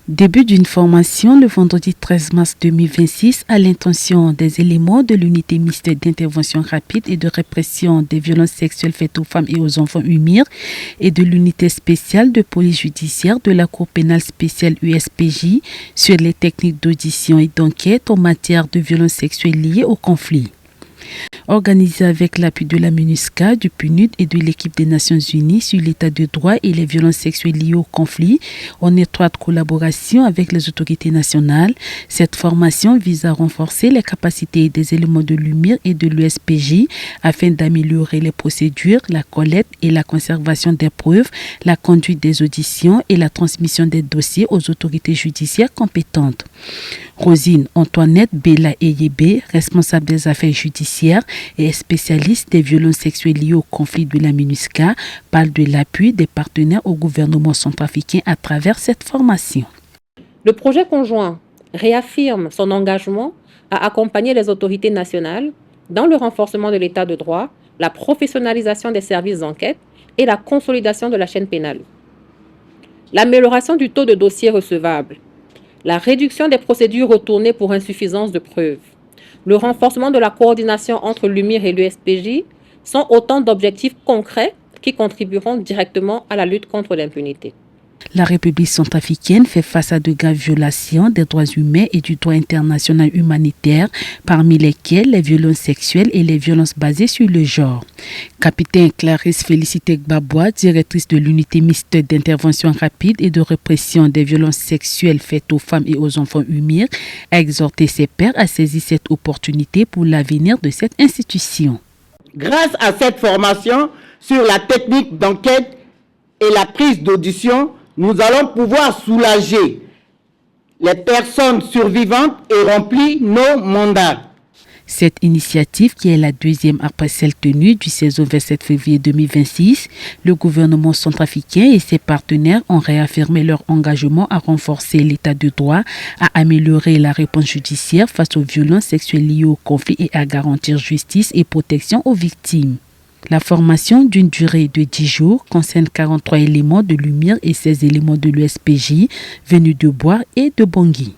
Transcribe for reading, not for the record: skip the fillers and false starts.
Début d'une formation le vendredi 13 mars 2026 à l'intention des éléments de l'unité mixte d'intervention rapide et de répression des violences sexuelles faites aux femmes et aux enfants UMIR et de l'unité spéciale de police judiciaire de la Cour pénale spéciale USPJ sur les techniques d'audition et d'enquête en matière de violences sexuelles liées au conflit. Organisé avec l'appui de la MINUSCA, du PNUD et de l'équipe des Nations Unies sur l'état de droit et les violences sexuelles liées au conflit, en étroite collaboration avec les autorités nationales, cette formation vise à renforcer les capacités des éléments de l'UMIR et de l'USPJ afin d'améliorer les procédures, la collecte et la conservation des preuves, la conduite des auditions et la transmission des dossiers aux autorités judiciaires compétentes. Rosine Antoinette Bella Eyébé, responsable des affaires judiciaires et spécialiste des violences sexuelles liées au conflit de la MINUSCA, parle de l'appui des partenaires au gouvernement centrafricain à travers cette formation. Le projet conjoint réaffirme son engagement à accompagner les autorités nationales dans le renforcement de l'état de droit, la professionnalisation des services d'enquête et la consolidation de la chaîne pénale. L'amélioration du taux de dossiers recevables, la réduction des procédures retournées pour insuffisance de preuves, le renforcement de la coordination entre l'UMIR et l'USPJ sont autant d'objectifs concrets qui contribueront directement à la lutte contre l'impunité. La République centrafricaine fait face à de graves violations des droits humains et du droit international humanitaire, parmi lesquelles les violences sexuelles et les violences basées sur le genre. Capitaine Clarisse Félicité Gbagbois, directrice de l'unité mixte d'intervention rapide et de répression des violences sexuelles faites aux femmes et aux enfants UMIR, a exhorté ses pairs à saisir cette opportunité pour l'avenir de cette institution. Grâce à cette formation sur la technique d'enquête et la prise d'audition, nous allons pouvoir soulager les personnes survivantes et remplir nos mandats. Cette initiative, qui est la deuxième après celle tenue du 16 au 27 février 2026, le gouvernement centrafricain et ses partenaires ont réaffirmé leur engagement à renforcer l'état de droit, à améliorer la réponse judiciaire face aux violences sexuelles liées au conflit et à garantir justice et protection aux victimes. La formation d'une durée de 10 jours concerne 43 éléments de l'UMIR et 16 éléments de l'USPJ venus de Bois et de Bangui.